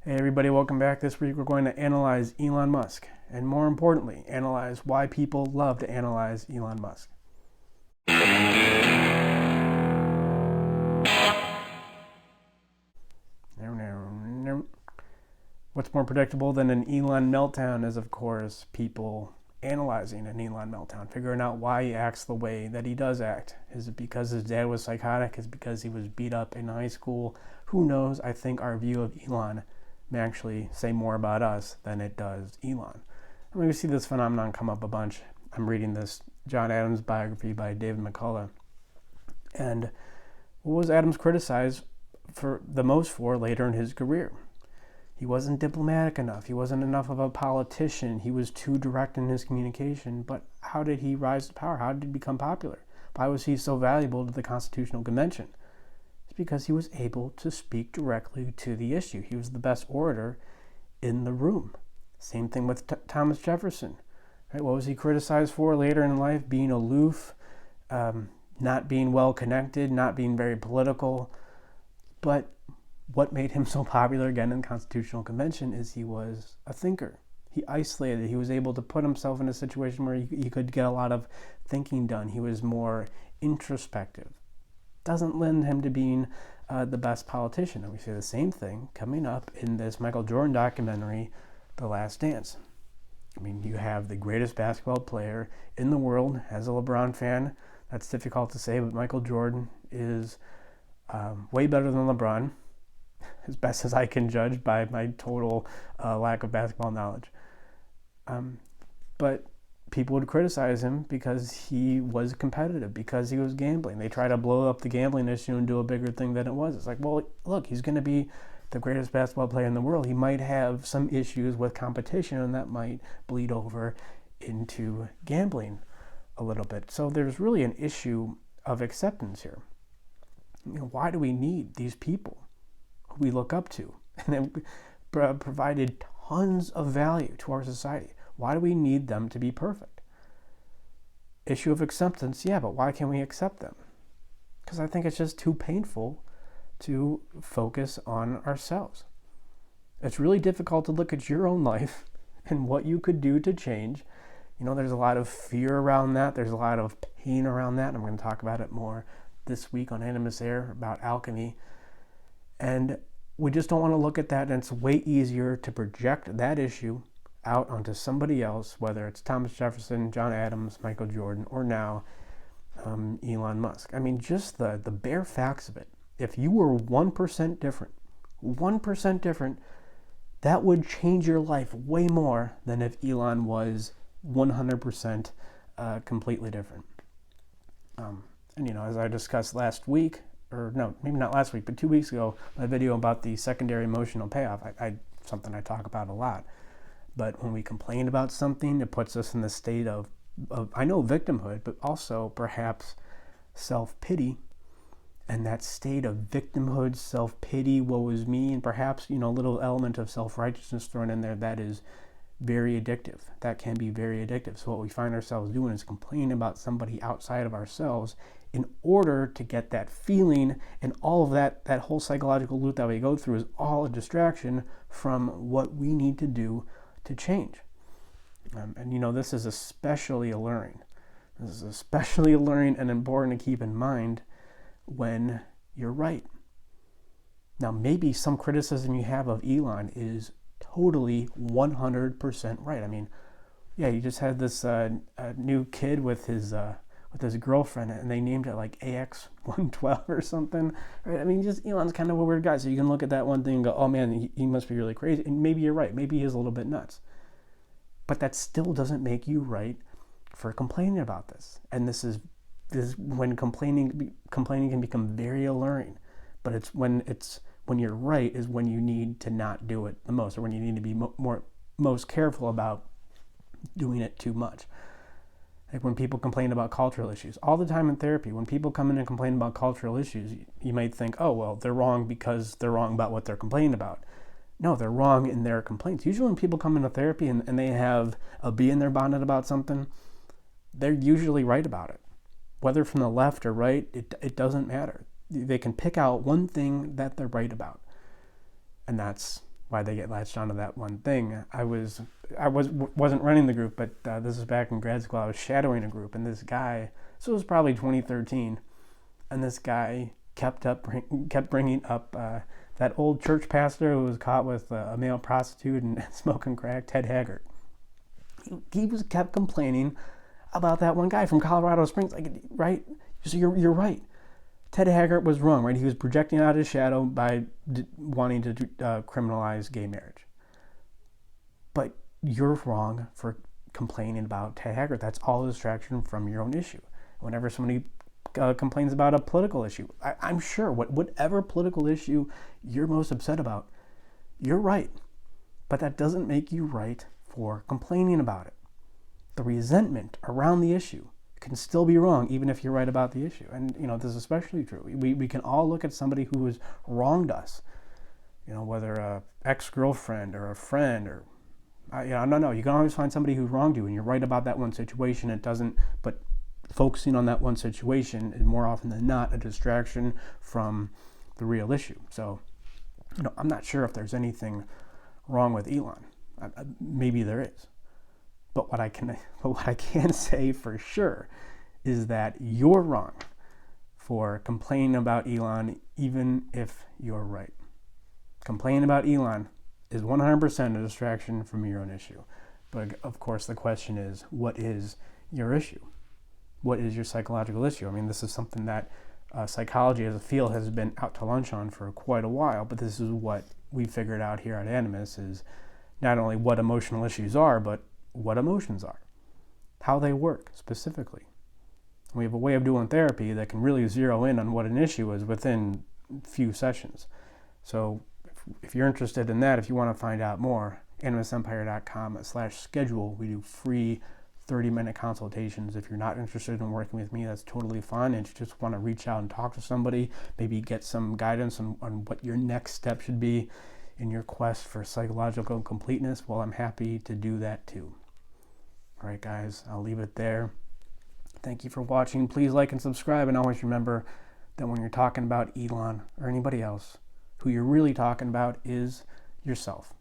Hey everybody, welcome back. This week we're going to analyze Elon Musk, and more importantly, analyze why people love to analyze Elon Musk. What's more predictable than an Elon meltdown is, of course, people analyzing an Elon meltdown, figuring out why he acts the way that he does act. Is it because his dad was psychotic? Is it because he was beat up in high school? Who knows? I think our view of Elon may actually say more about us than it does Elon. I mean, we see this phenomenon come up a bunch. I'm reading this John Adams biography by David McCullough. And what was Adams criticized for the most for later in his career? He wasn't diplomatic enough. He wasn't enough of a politician. He was too direct in his communication. But how did he rise to power? How did he become popular? Why was he so valuable to the Constitutional Convention? It's because he was able to speak directly to the issue. He was the best orator in the room. Same thing with Thomas Jefferson. Right? What was he criticized for later in life? Being aloof, not being well connected, not being very political. But what made him so popular again in the Constitutional Convention is he was a thinker. He isolated. He was able to put himself in a situation where he could get a lot of thinking done. He was more introspective. Doesn't lend him to being the best politician. And we see the same thing coming up in this Michael Jordan documentary, The Last Dance. I mean, you have the greatest basketball player in the world. As a LeBron fan, that's difficult to say, but Michael Jordan is way better than LeBron, as best as I can judge by my total lack of basketball knowledge. But people would criticize him because he was competitive, because he was gambling. They try to blow up the gambling issue and do a bigger thing than it was. It's like, well, look, he's going to be the greatest basketball player in the world. He might have some issues with competition, and that might bleed over into gambling a little bit. So there's really an issue of acceptance here. Why do we need these people who we look up to and that provided tons of value to our society? Why do we need them to be perfect? Issue of acceptance, yeah, but why can't we accept them? Because I think it's just too painful to focus on ourselves. It's really difficult to look at your own life and what you could do to change. There's a lot of fear around that. There's a lot of pain around that. I'm going to talk about it more this week on Animus Air about alchemy. And we just don't want to look at that, and it's way easier to project that issue out onto somebody else, whether it's Thomas Jefferson, John Adams, Michael Jordan, or now Elon Musk. I mean, just the bare facts of it. If you were 1% different, that would change your life way more than if Elon was 100% completely different. And as I discussed last week, or no, maybe not last week, but 2 weeks ago, my video about the secondary emotional payoff, something I talk about a lot. But when we complain about something, it puts us in the state of I know, victimhood, but also perhaps self-pity. And that state of victimhood, self-pity, woe is me, and perhaps, a little element of self-righteousness thrown in there, that is very addictive. That can be very addictive. So what we find ourselves doing is complaining about somebody outside of ourselves in order to get that feeling, and all of that whole psychological loop that we go through is all a distraction from what we need to do to change. And this is especially alluring. This is especially alluring and important to keep in mind when you're right. Now, maybe some criticism you have of Elon is totally 100% right. I mean, yeah, you just had this new kid with his girlfriend, and they named it like AX112 or something, right? I mean, just Elon's kind of a weird guy, so you can look at that one thing and go, oh man, he must be really crazy. And maybe you're right. Maybe he is a little bit nuts. But that still doesn't make you right for complaining about this. And this is when complaining can become very alluring. But it's when you're right is when you need to not do it the most, or when you need to be most careful about doing it too much. Like when people complain about cultural issues all the time in therapy, when people come in and complain about cultural issues, you might think, oh, well, they're wrong because they're wrong about what they're complaining about. No, they're wrong in their complaints. Usually when people come into therapy and they have a bee in their bonnet about something, they're usually right about it. Whether from the left or right, it doesn't matter. They can pick out one thing that they're right about. And that's why they get latched onto that one thing. Wasn't running the group, but this is back in grad school. I was shadowing a group, and this guy, so it was probably 2013, and this guy kept bringing up that old church pastor who was caught with a male prostitute and smoking crack, Ted Haggard. He kept complaining about that one guy from Colorado Springs, like, right? So you're right. Ted Haggard was wrong, right? He was projecting out his shadow by wanting to criminalize gay marriage. But you're wrong for complaining about Ted Haggard. That's all a distraction from your own issue. Whenever somebody complains about a political issue, I'm sure whatever political issue you're most upset about, you're right. But that doesn't make you right for complaining about it. The resentment around the issue can still be wrong, even if you're right about the issue. And, this is especially true. We can all look at somebody who has wronged us, whether a ex-girlfriend or a friend or, no. You can always find somebody who wronged you, and you're right about that one situation. But focusing on that one situation is more often than not a distraction from the real issue. So, I'm not sure if there's anything wrong with Elon. Maybe there is. But what I can say for sure is that you're wrong for complaining about Elon, even if you're right. Complaining about Elon is 100% a distraction from your own issue. But of course, the question is, what is your issue? What is your psychological issue? I mean, this is something that psychology as a field has been out to lunch on for quite a while, but this is what we figured out here at Animus, is not only what emotional issues are, but what emotions are, how they work specifically. We have a way of doing therapy that can really zero in on what an issue is within a few sessions. So if you're interested in that, if you want to find out more, animusempire.com/schedule. We do free 30-minute consultations. If you're not interested in working with me, that's totally fine, and you just want to reach out and talk to somebody, maybe get some guidance on what your next step should be in your quest for psychological completeness, well, I'm happy to do that too. All right, guys, I'll leave it there. Thank you for watching. Please like and subscribe, and always remember that when you're talking about Elon or anybody else, who you're really talking about is yourself.